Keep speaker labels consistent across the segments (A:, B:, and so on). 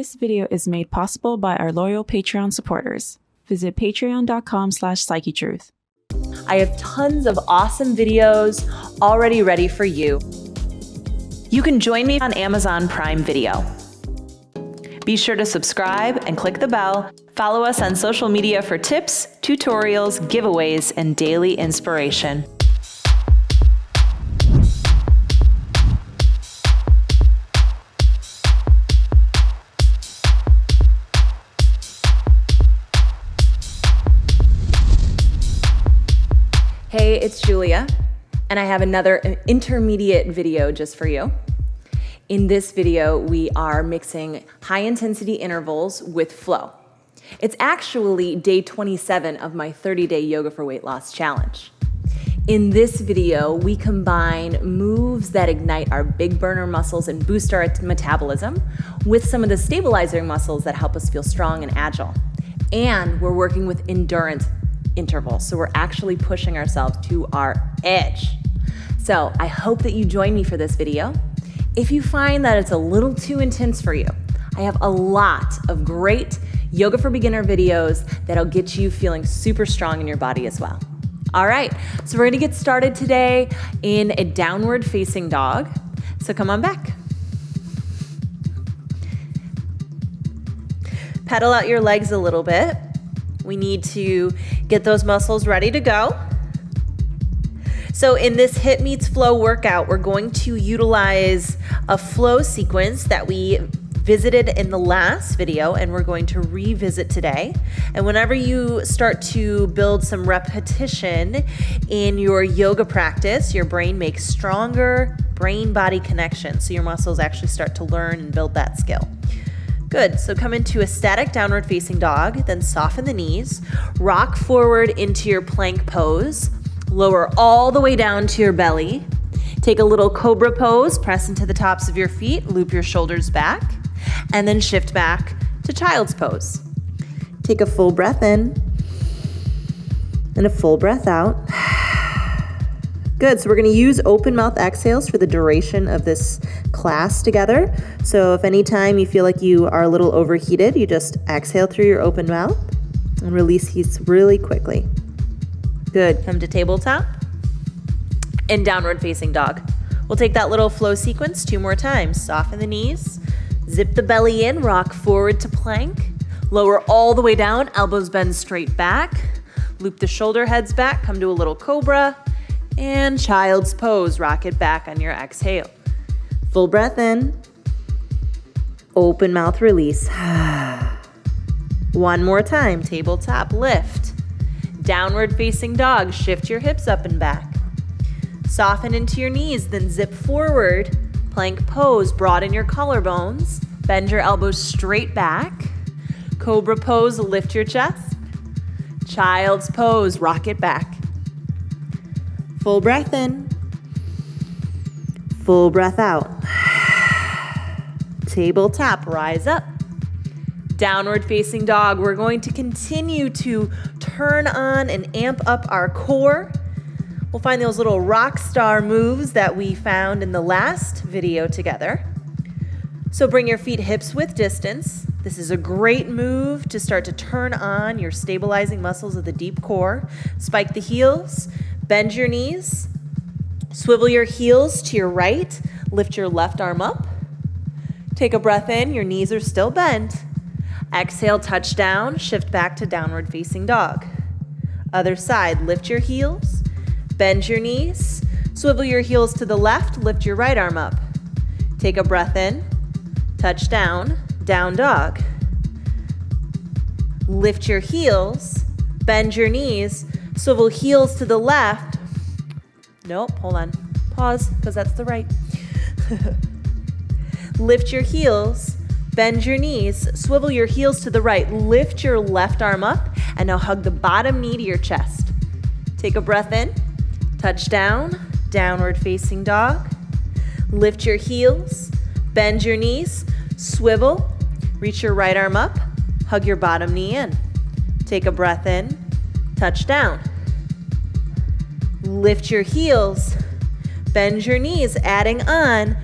A: This video is made possible by our loyal Patreon supporters. Visit patreon.com/Psychetruth.
B: I have tons of awesome videos already ready for you. You can join me on Amazon Prime Video. Be sure to subscribe and click the bell. Follow us on social media for tips, tutorials, giveaways, and daily inspiration. Hey, it's Julia, and I have another intermediate video just for you. In this video, we are mixing high-intensity intervals with flow. It's actually day 27 of my 30-day Yoga for Weight Loss challenge. In this video, we combine moves that ignite our big burner muscles and boost our metabolism with some of the stabilizing muscles that help us feel strong and agile. And we're working with endurance intervals, so we're actually pushing ourselves to our edge. So I hope that you join me for this video. If you find that it's a little too intense for you, I have a lot of great Yoga for Beginner videos that'll get you feeling super strong in your body as well. All right, so we're gonna get started today in a downward facing dog. So come on back. Pedal out your legs a little bit. We need to get those muscles ready to go. So in this HIIT meets flow workout, we're going to utilize a flow sequence that we visited in the last video, and we're going to revisit today. And whenever you start to build some repetition in your yoga practice, your brain makes stronger brain-body connections. So your muscles actually start to learn and build that skill. Good, so come into a static downward facing dog, then soften the knees, rock forward into your plank pose, lower all the way down to your belly, take a little cobra pose, press into the tops of your feet, loop your shoulders back, and then shift back to child's pose. Take a full breath in and a full breath out. Good, so we're gonna use open mouth exhales for the duration of this class together. So if anytime you feel like you are a little overheated, you just exhale through your open mouth and release heat really quickly. Good, come to tabletop and downward facing dog. We'll take that little flow sequence 2 more times. Soften the knees, zip the belly in, rock forward to plank, lower all the way down, elbows bend straight back, loop the shoulder heads back, come to a little cobra, and child's pose, rock it back on your exhale. Full breath in, open mouth release. One more time, tabletop lift. Downward facing dog, shift your hips up and back. Soften into your knees, then zip forward. Plank pose, broaden your collarbones. Bend your elbows straight back. Cobra pose, lift your chest. Child's pose, rock it back. Full breath in, full breath out. Tabletop, rise up. Downward facing dog, we're going to continue to turn on and amp up our core. We'll find those little rock star moves that we found in the last video together. So bring your feet hips width distance. This is a great move to start to turn on your stabilizing muscles of the deep core. Spike the heels. Bend your knees, swivel your heels to your right, lift your left arm up. Take a breath in, your knees are still bent. Exhale, touch down, shift back to downward facing dog. Other side, lift your heels, bend your knees, swivel your heels to the left, lift your right arm up. Take a breath in, touch down, down dog. Lift your heels, bend your knees, swivel heels to the left. Nope, hold on. Pause, because that's the right. Lift your heels, bend your knees, swivel your heels to the right, lift your left arm up, and now hug the bottom knee to your chest. Take a breath in, touch down, downward facing dog. Lift your heels, bend your knees, swivel, reach your right arm up, hug your bottom knee in. Take a breath in, touch down. Lift your heels, bend your knees, adding on,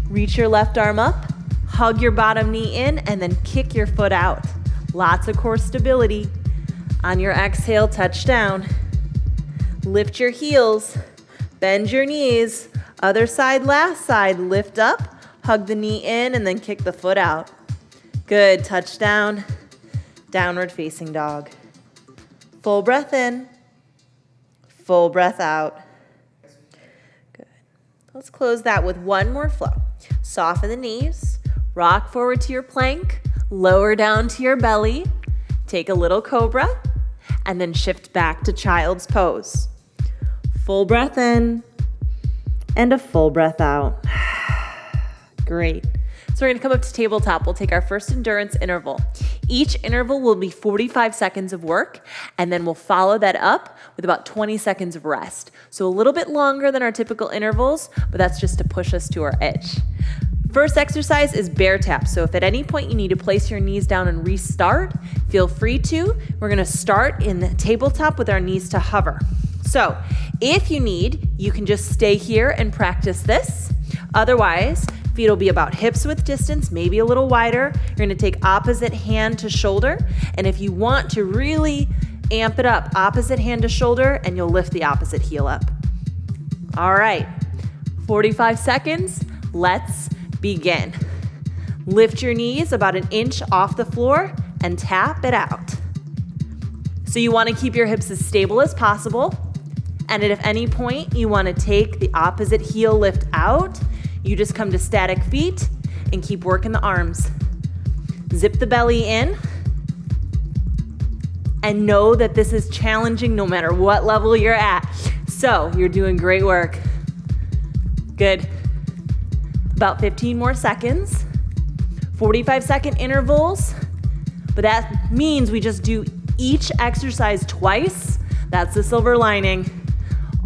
B: reach your left arm up, Hug your bottom knee in and then kick your foot out. Lots of core stability. On your exhale, touch down. Lift your heels, bend your knees. Other side, last side, lift up, hug the knee in and then kick the foot out. Good, touch down, downward facing dog. Full breath in, full breath out. Good. Let's close that with one more flow. Soften the knees, rock forward to your plank, lower down to your belly, take a little cobra, and then shift back to child's pose. Full breath in and a full breath out. Great. So we're gonna come up to tabletop. We'll take our first endurance interval. Each interval will be 45 seconds of work, and then we'll follow that up with about 20 seconds of rest. So a little bit longer than our typical intervals, but that's just to push us to our edge. First exercise is bear tap. So if at any point you need to place your knees down and restart, feel free to. We're gonna start in the tabletop with our knees to hover. So if you need, you can just stay here and practice this. Otherwise, feet will be about hips width distance, maybe a little wider. You're gonna take opposite hand to shoulder. And if you want to really amp it up, opposite hand to shoulder, and you'll lift the opposite heel up. All right, 45 seconds, let's begin. Lift your knees about an inch off the floor and tap it out. So you wanna keep your hips as stable as possible. And at any point you wanna take the opposite heel lift out, you just come to static feet and keep working the arms. Zip the belly in and know that this is challenging no matter what level you're at. So you're doing great work. Good. About 15 more seconds. 45-second intervals, but that means we just do each exercise twice. That's the silver lining.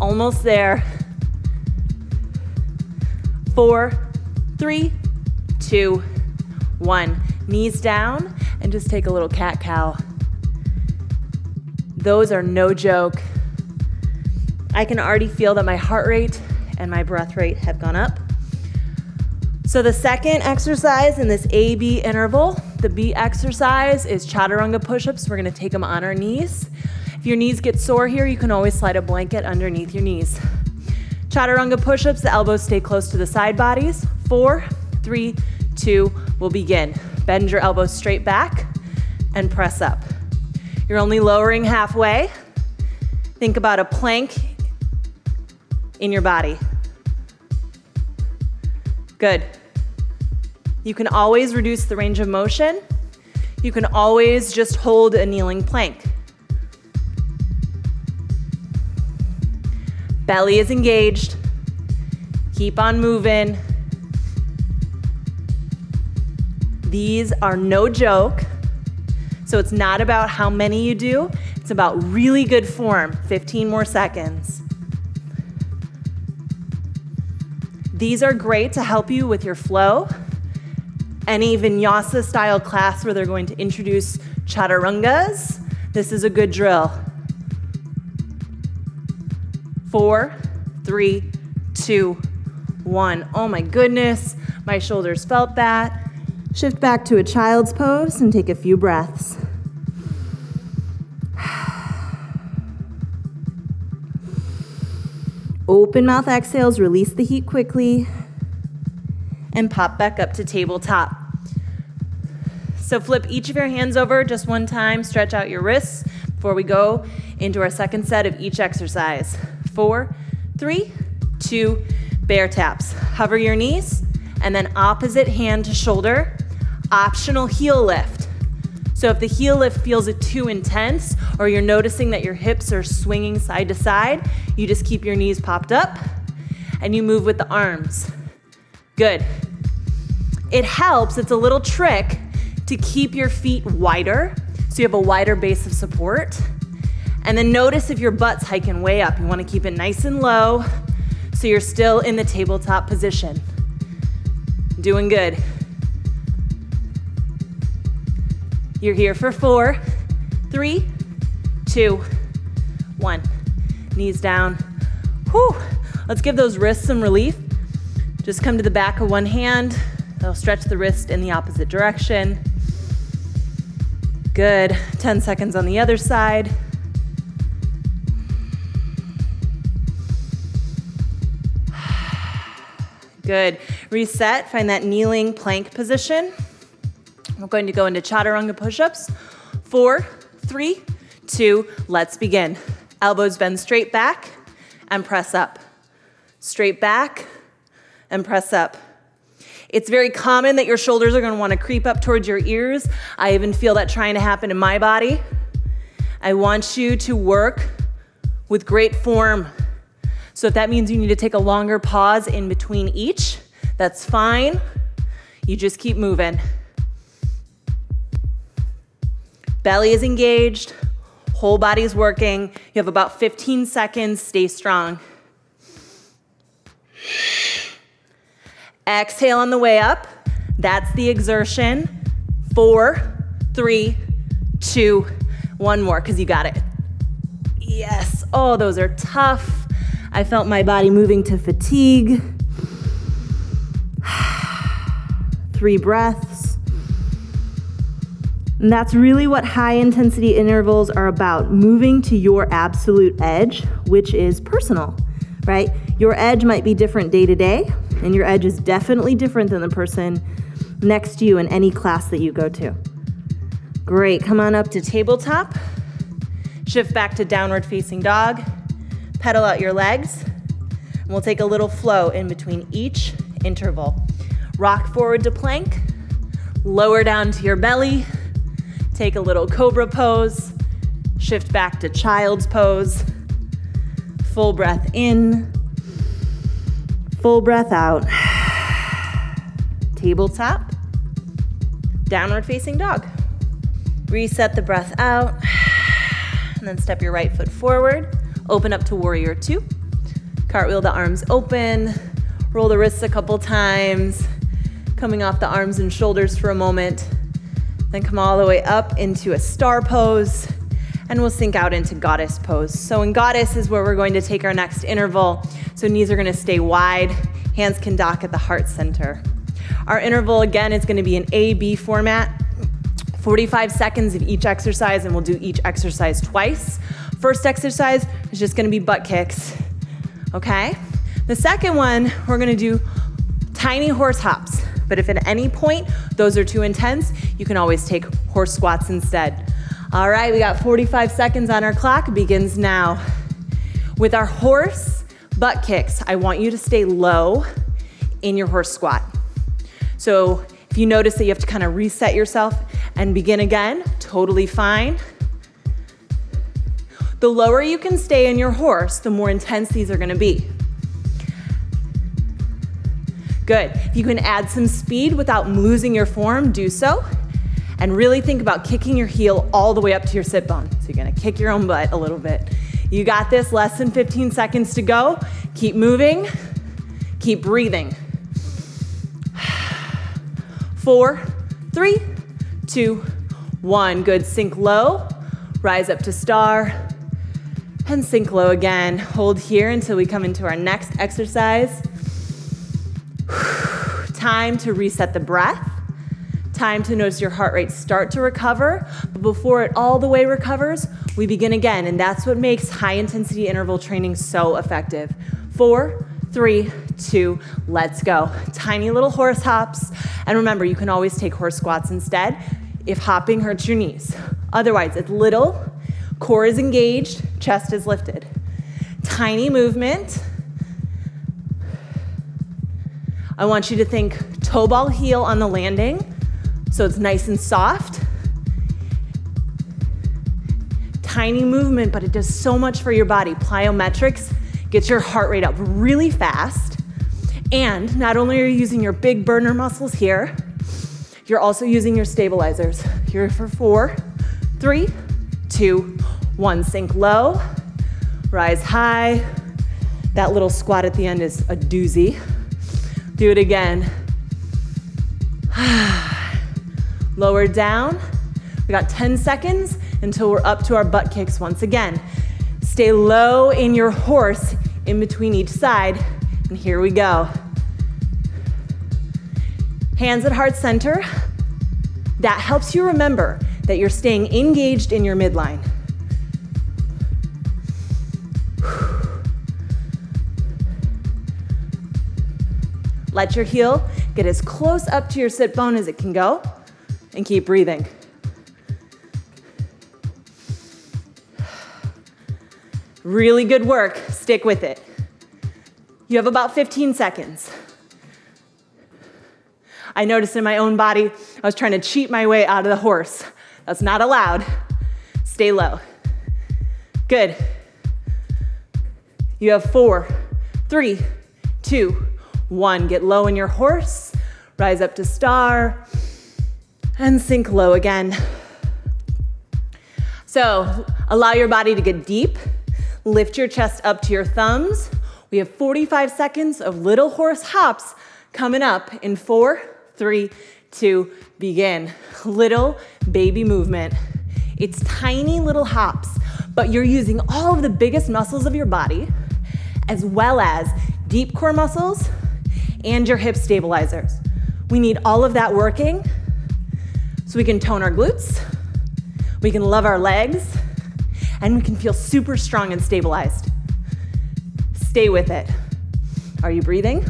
B: Almost there. 4, 3, 2, 1. Knees down and just take a little cat-cow. Those are no joke. I can already feel that my heart rate and my breath rate have gone up. So the second exercise in this A-B interval, the B exercise is Chaturanga Push-Ups. We're gonna take them on our knees. If your knees get sore here, you can always slide a blanket underneath your knees. Chaturanga Push-Ups, the elbows stay close to the side bodies. 4, 3, 2, we'll begin. Bend your elbows straight back and press up. You're only lowering halfway. Think about a plank in your body. Good. You can always reduce the range of motion. You can always just hold a kneeling plank. Belly is engaged. Keep on moving. These are no joke. So it's not about how many you do. It's about really good form. 15 more seconds. These are great to help you with your flow. Any vinyasa style class where they're going to introduce chaturangas, this is a good drill. 4, 3, 2, 1. Oh my goodness, my shoulders felt that. Shift back to a child's pose and take a few breaths. Open mouth exhales, release the heat quickly, and pop back up to tabletop. So flip each of your hands over just one time, stretch out your wrists before we go into our second set of each exercise. 4, 3, 2, bear taps. Hover your knees, and then opposite hand to shoulder, optional heel lift. So if the heel lift feels it too intense, or you're noticing that your hips are swinging side to side, you just keep your knees popped up, and you move with the arms. Good. It helps, it's a little trick, to keep your feet wider, so you have a wider base of support. And then notice if your butt's hiking way up. You want to keep it nice and low so you're still in the tabletop position. Doing good. You're here for 4, 3, 2, 1. Knees down. Whew. Let's give those wrists some relief. Just come to the back of one hand, That'll stretch the wrist in the opposite direction. Good. 10 seconds on the other side. Good. Reset. Find that kneeling plank position. We're going to go into Chaturanga Push-Ups. 4, 3, 2, let's begin. Elbows bend straight back and press up. Straight back and press up. It's very common that your shoulders are going to want to creep up towards your ears. I even feel that trying to happen in my body. I want you to work with great form. So if that means you need to take a longer pause in between each, that's fine. You just keep moving. Belly is engaged, whole body's working. You have about 15 seconds, stay strong. Exhale on the way up. That's the exertion. 4, 3, 2, one more, because you got it. Yes, oh, those are tough. I felt my body moving to fatigue. 3 breaths. And that's really what high intensity intervals are about, moving to your absolute edge, which is personal, right? Your edge might be different day to day, and your edge is definitely different than the person next to you in any class that you go to. Great, come on up to tabletop. Shift back to downward facing dog. Pedal out your legs. And we'll take a little flow in between each interval. Rock forward to plank. Lower down to your belly. Take a little cobra pose. Shift back to child's pose. Full breath in. Full breath out. Tabletop. Downward facing dog. Reset the breath out. And then step your right foot forward. Open up to warrior 2. Cartwheel the arms open. Roll the wrists a couple times. Coming off the arms and shoulders for a moment. Then come all the way up into a star pose. And we'll sink out into goddess pose. So in goddess is where we're going to take our next interval. So knees are going to stay wide. Hands can dock at the heart center. Our interval again is going to be an A-B format. 45 seconds of each exercise, and we'll do each exercise twice. First exercise is just going to be butt kicks, okay? The second one, we're going to do tiny horse hops. But if at any point those are too intense, you can always take horse squats instead. All right, we got 45 seconds on our clock. It begins now. With our horse butt kicks, I want you to stay low in your horse squat. So if you notice that you have to kind of reset yourself and begin again, totally fine. The lower you can stay in your horse, the more intense these are going to be. Good. If you can add some speed without losing your form, do so. And really think about kicking your heel all the way up to your sit bone. So you're going to kick your own butt a little bit. You got this. Less than 15 seconds to go. Keep moving. Keep breathing. 4, 3, 2, 1. Good. Sink low. Rise up to star. And sink low again. Hold here until we come into our next exercise. Time to reset the breath. Time to notice your heart rate start to recover. But before it all the way recovers, we begin again. And that's what makes high intensity interval training so effective. 4, 3, 2, let's go. Tiny little horse hops. And remember, you can always take horse squats instead if hopping hurts your knees. Otherwise, it's little, core is engaged, chest is lifted. Tiny movement. I want you to think toe ball heel on the landing, so it's nice and soft. Tiny movement, but it does so much for your body. Plyometrics gets your heart rate up really fast. And not only are you using your big burner muscles here, you're also using your stabilizers. Here for 4, 3, 2, 1. Sink low, rise high. That little squat at the end is a doozy. Do it again. Lower down. We got 10 seconds until we're up to our butt kicks once again. Stay low in your horse in between each side. And here we go. Hands at heart center. That helps you remember that you're staying engaged in your midline. Let your heel get as close up to your sit bone as it can go, and keep breathing. Really good work. Stick with it. You have about 15 seconds. I noticed in my own body, I was trying to cheat my way out of the horse. That's not allowed. Stay low. Good. You have 4, 3, 2, 1. Get low in your horse. Rise up to star. And sink low again. So allow your body to get deep. Lift your chest up to your thumbs. We have 45 seconds of little horse hops coming up in 4, 3, 2, begin. Little baby movement. It's tiny little hops, but you're using all of the biggest muscles of your body, as well as deep core muscles and your hip stabilizers. We need all of that working so we can tone our glutes, we can love our legs, and we can feel super strong and stabilized. Stay with it. Are you breathing?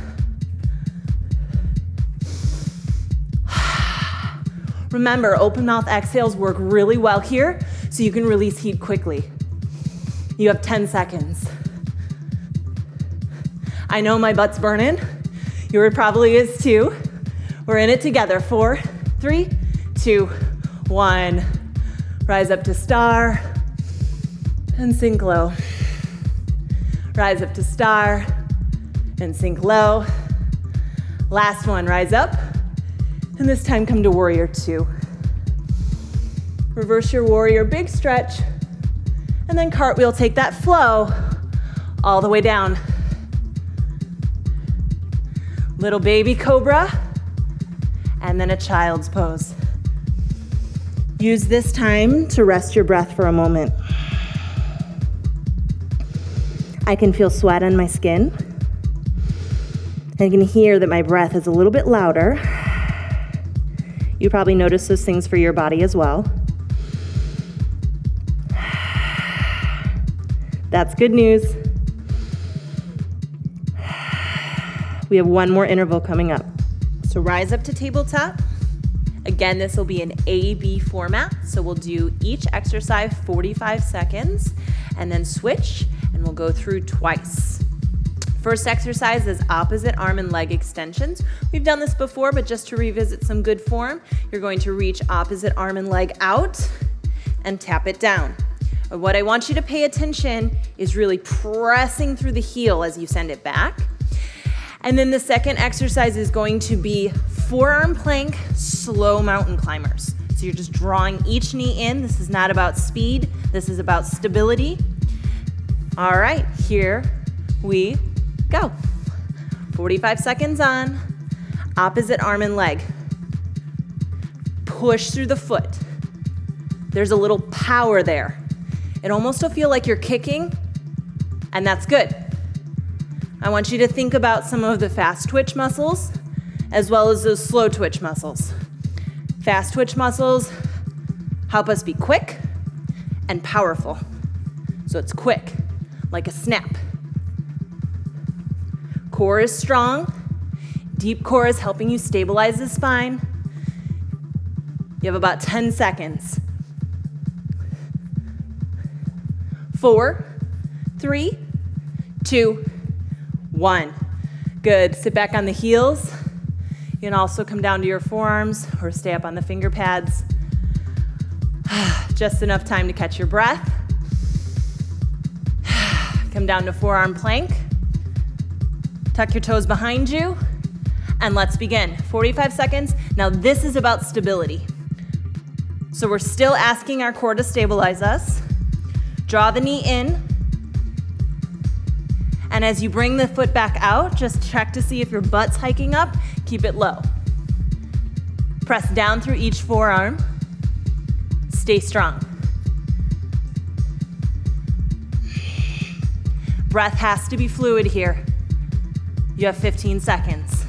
B: Remember, open mouth exhales work really well here, so you can release heat quickly. You have 10 seconds. I know my butt's burning. Yours probably is too. We're in it together. 4, 3, 2, 1. Rise up to star and sink low. Rise up to star and sink low. Last one, rise up. And this time come to warrior 2. Reverse your warrior, big stretch. And then cartwheel, take that flow all the way down. Little baby cobra. And then a child's pose. Use this time to rest your breath for a moment. I can feel sweat on my skin. I can hear that my breath is a little bit louder. You probably notice those things for your body as well. That's good news. We have one more interval coming up. So rise up to tabletop. Again, this will be an A-B format. So we'll do each exercise 45 seconds and then switch, and we'll go through twice. First exercise is opposite arm and leg extensions. We've done this before, but just to revisit some good form, you're going to reach opposite arm and leg out and tap it down. What I want you to pay attention is really pressing through the heel as you send it back. And then the second exercise is going to be forearm plank, slow mountain climbers. So you're just drawing each knee in. This is not about speed. This is about stability. All right, here we go. 45 seconds on, opposite arm and leg. Push through the foot. There's a little power there. It almost will feel like you're kicking, and that's good. I want you to think about some of the fast twitch muscles as well as those slow twitch muscles. Fast twitch muscles help us be quick and powerful. So it's quick, like a snap. Core is strong. Deep core is helping you stabilize the spine. You have about 10 seconds. 4, 3, 2, 1. Good. Sit back on the heels. You can also come down to your forearms or stay up on the finger pads. Just enough time to catch your breath. Come down to forearm plank. Tuck your toes behind you. And let's begin. 45 seconds. Now this is about stability. So we're still asking our core to stabilize us. Draw the knee in. And as you bring the foot back out, just check to see if your butt's hiking up. Keep it low. Press down through each forearm. Stay strong. Breath has to be fluid here. You have 15 seconds.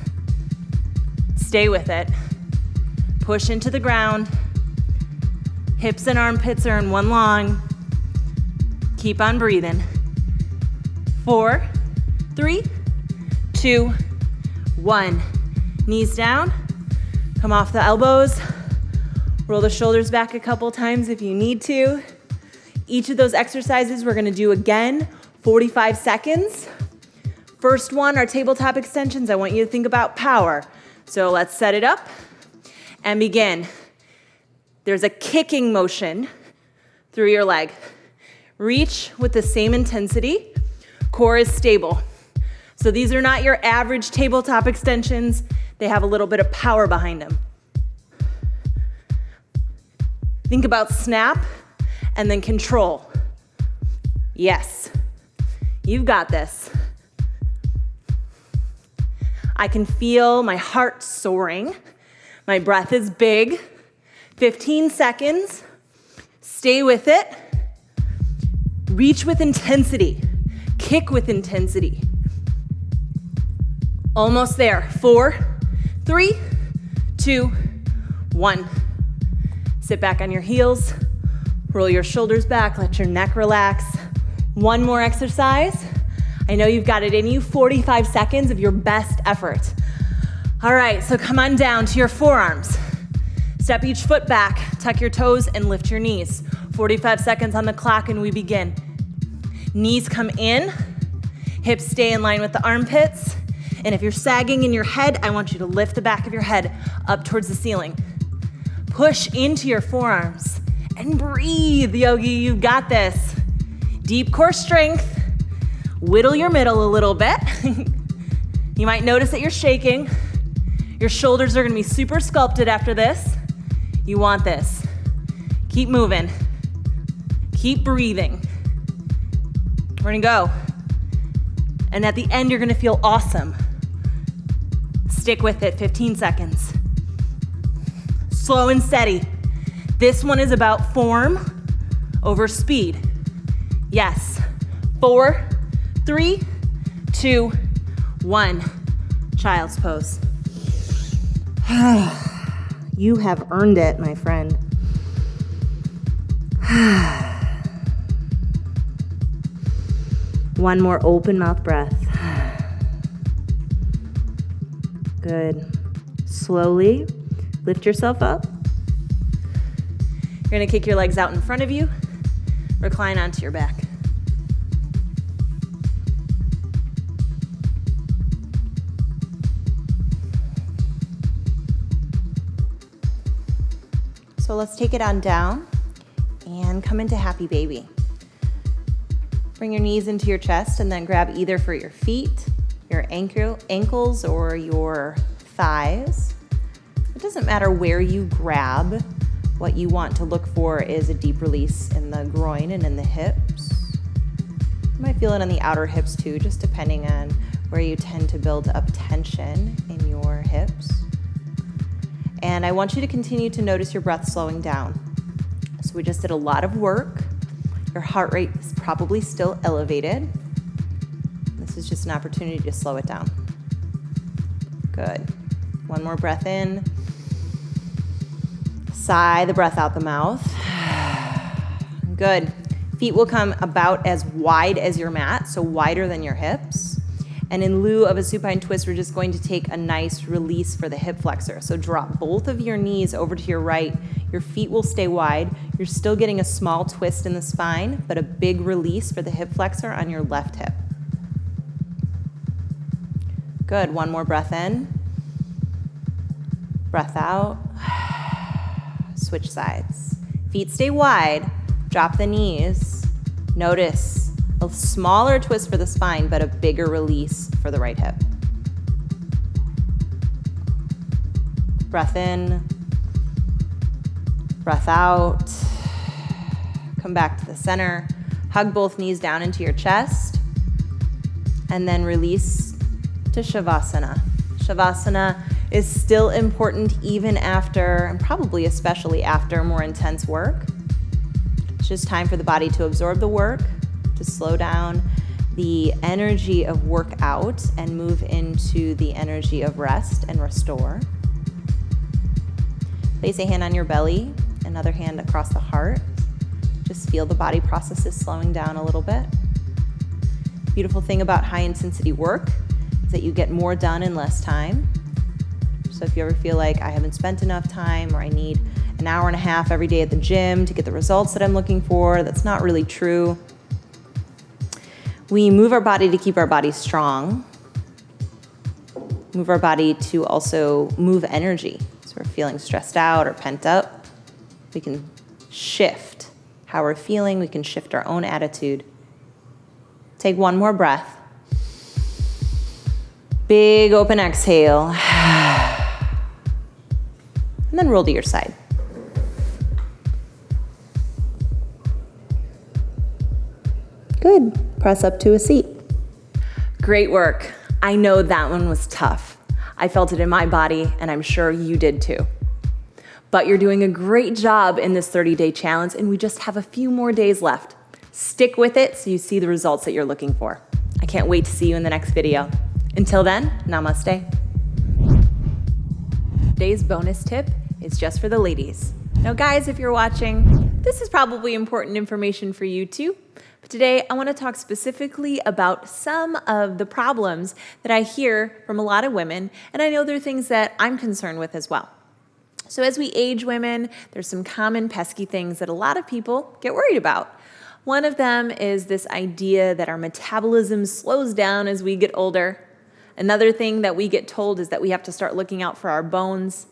B: Stay Stay with it. Push into the ground. Hips and armpits are in one long. Keep on breathing. 4, 3, 2, 1. Knees down. Come off the elbows. Roll the shoulders back a couple times if you need to. Each of those exercises we're gonna do again, 45 seconds. First one, our tabletop extensions, I want you to think about power. So let's set it up and begin. There's a kicking motion through your leg. Reach with the same intensity. Core is stable. So these are not your average tabletop extensions. They have a little bit of power behind them. Think about snap and then control. Yes, you've got this. I can feel my heart soaring. My breath is big. 15 seconds. Stay with it. Reach with intensity. Kick with intensity. Almost there. 4, 3, 2, 1. Sit back on your heels. Roll your shoulders back. Let your neck relax. One more exercise. I know you've got it in you. 45 seconds of your best effort. All right, so come on down to your forearms. Step each foot back, tuck your toes, and lift your knees. 45 seconds on the clock, and we begin. Knees come in, hips stay in line with the armpits, and if you're sagging in your head, I want you to lift the back of your head up towards the ceiling. Push into your forearms, and breathe, yogi, you've got this. Deep core strength. Whittle your middle a little bit. You might notice that you're shaking. Your shoulders are gonna be super sculpted after this. You want this. Keep moving. Keep breathing. We're gonna go. And at the end, you're gonna feel awesome. Stick with it, 15 seconds. Slow and steady. This one is about form over speed. Yes. 4, 3, 2, 1. Child's pose. You have earned it, my friend. One more open mouth breath. Good. Slowly lift yourself up. You're gonna kick your legs out in front of you. Recline onto your back. So let's take it on down and come into happy baby. Bring your knees into your chest and then grab either for your feet, your ankles, or your thighs. It doesn't matter where you grab. What you want to look for is a deep release in the groin and in the hips. You might feel it on the outer hips too, just depending on where you tend to build up tension in your hips. And I want you to continue to notice your breath slowing down. So we just did a lot of work. Your heart rate is probably still elevated. This is just an opportunity to slow it down. Good. One more breath in. Sigh the breath out the mouth. Good. Feet will come about as wide as your mat, so wider than your hips. And in lieu of a supine twist, we're just going to take a nice release for the hip flexor. So drop both of your knees over to your right. Your feet will stay wide. You're still getting a small twist in the spine, but a big release for the hip flexor on your left hip. Good. One more breath in. Breath out. Switch sides. Feet stay wide. Drop the knees. Notice a smaller twist for the spine, but a bigger release for the right hip. Breath in. Breath out. Come back to the center. Hug both knees down into your chest. And then release to Shavasana. Shavasana is still important even after, and probably especially after, more intense work. It's just time for the body to absorb the work, to slow down the energy of workout and move into the energy of rest and restore. Place a hand on your belly, another hand across the heart. Just feel the body processes slowing down a little bit. Beautiful thing about high intensity work is that you get more done in less time. So if you ever feel like I haven't spent enough time or I need an hour and a half every day at the gym to get the results that I'm looking for, that's not really true. We move our body to keep our body strong. Move our body to also move energy. So we're feeling stressed out or pent up, we can shift how we're feeling. We can shift our own attitude. Take one more breath. Big open exhale. And then roll to your side. Good. Press up to a seat. Great work. I know that one was tough. I felt it in my body, and I'm sure you did too. But you're doing a great job in this 30-day challenge, and we just have a few more days left. Stick with it so you see the results that you're looking for. I can't wait to see you in the next video. Until then, namaste. Today's bonus tip is just for the ladies. Now guys, if you're watching, this is probably important information for you too. But today I want to talk specifically about some of the problems that I hear from a lot of women, and I know there are things that I'm concerned with as well. So as we age women, there's some common pesky things that a lot of people get worried about. One of them is this idea that our metabolism slows down as we get older. Another thing that we get told is that we have to start looking out for our bones.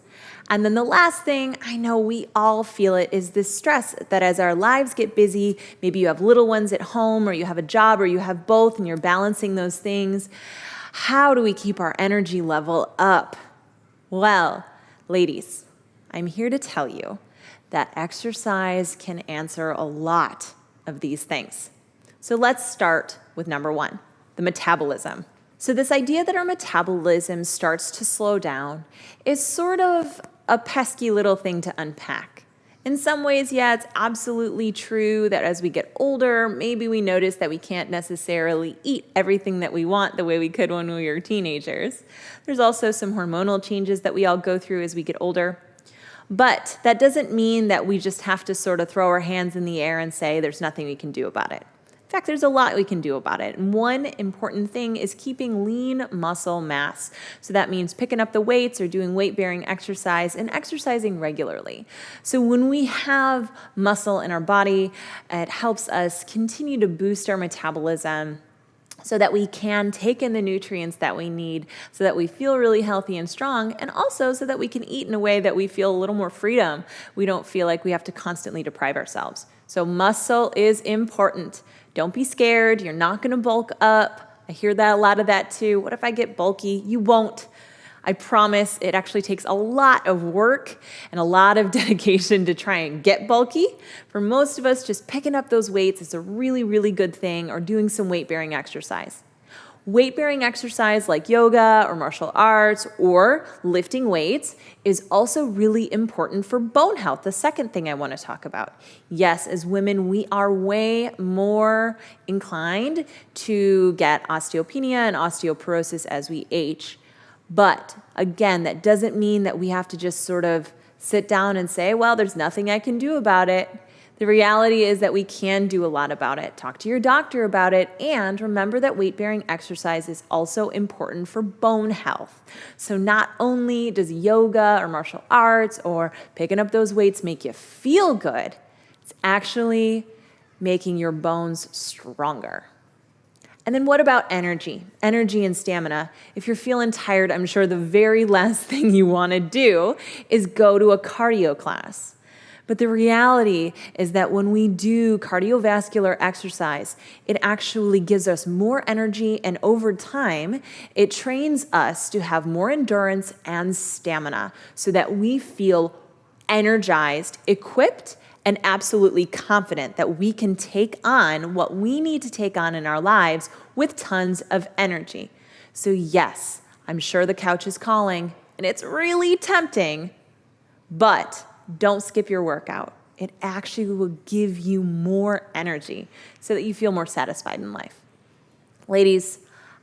B: And then the last thing, I know we all feel it, is this stress that as our lives get busy, maybe you have little ones at home or you have a job or you have both and you're balancing those things. How do we keep our energy level up? Well, ladies, I'm here to tell you that exercise can answer a lot of these things. So let's start with number one, the metabolism. So this idea that our metabolism starts to slow down is sort of a pesky little thing to unpack. In some ways, yeah, it's absolutely true that as we get older, maybe we notice that we can't necessarily eat everything that we want the way we could when we were teenagers. There's also some hormonal changes that we all go through as we get older. But that doesn't mean that we just have to sort of throw our hands in the air and say there's nothing we can do about it. In fact, there's a lot we can do about it. And one important thing is keeping lean muscle mass. So that means picking up the weights or doing weight-bearing exercise and exercising regularly. So when we have muscle in our body, it helps us continue to boost our metabolism so that we can take in the nutrients that we need, so that we feel really healthy and strong, and also so that we can eat in a way that we feel a little more freedom. We don't feel like we have to constantly deprive ourselves. So muscle is important. Don't be scared. You're not going to bulk up. I hear that a lot of that too. What if I get bulky? You won't. I promise it actually takes a lot of work and a lot of dedication to try and get bulky. For most of us, just picking up those weights is a really, really good thing, or doing some weight-bearing exercise. Weight-bearing exercise like yoga or martial arts or lifting weights is also really important for bone health, the second thing I want to talk about. Yes, as women, we are way more inclined to get osteopenia and osteoporosis as we age. But again, that doesn't mean that we have to just sort of sit down and say, well, there's nothing I can do about it. The reality is that we can do a lot about it. Talk to your doctor about it, and remember that weight-bearing exercise is also important for bone health. So not only does yoga or martial arts or picking up those weights make you feel good, it's actually making your bones stronger. And then what about energy? Energy and stamina. If you're feeling tired, I'm sure the very last thing you want to do is go to a cardio class. But the reality is that when we do cardiovascular exercise, it actually gives us more energy, and over time, it trains us to have more endurance and stamina so that we feel energized, equipped, and absolutely confident that we can take on what we need to take on in our lives with tons of energy. So yes, I'm sure the couch is calling, and it's really tempting, but don't skip your workout. It actually will give you more energy so that you feel more satisfied in life. Ladies,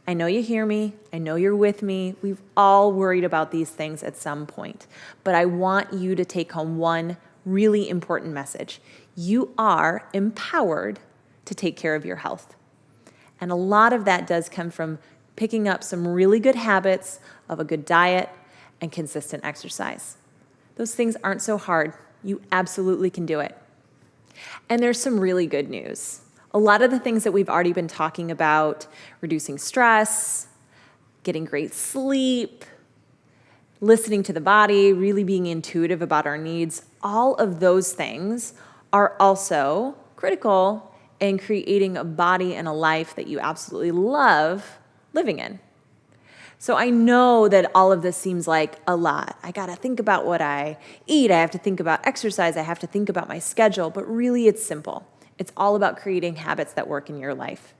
B: I know you hear me. I know you're with me. We've all worried about these things at some point. But I want you to take home one really important message. You are empowered to take care of your health. And a lot of that does come from picking up some really good habits of a good diet and consistent exercise. Those things aren't so hard. You absolutely can do it. And there's some really good news. A lot of the things that we've already been talking about, reducing stress, getting great sleep, listening to the body, really being intuitive about our needs, all of those things are also critical in creating a body and a life that you absolutely love living in. So I know that all of this seems like a lot. I got to think about what I eat. I have to think about exercise. I have to think about my schedule. But really, it's simple. It's all about creating habits that work in your life.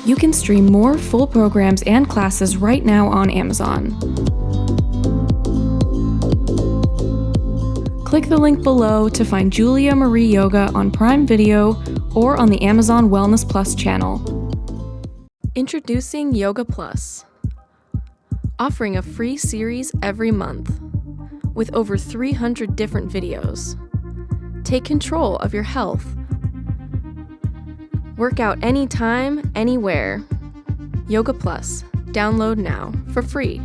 A: You can stream more full programs and classes right now on Amazon. Click the link below to find Julia Marie Yoga on Prime Video or on the Amazon Wellness Plus channel. Introducing Yoga Plus, offering a free series every month with over 300 different videos. Take control of your health. Work out anytime, anywhere. Yoga Plus. Download now for free.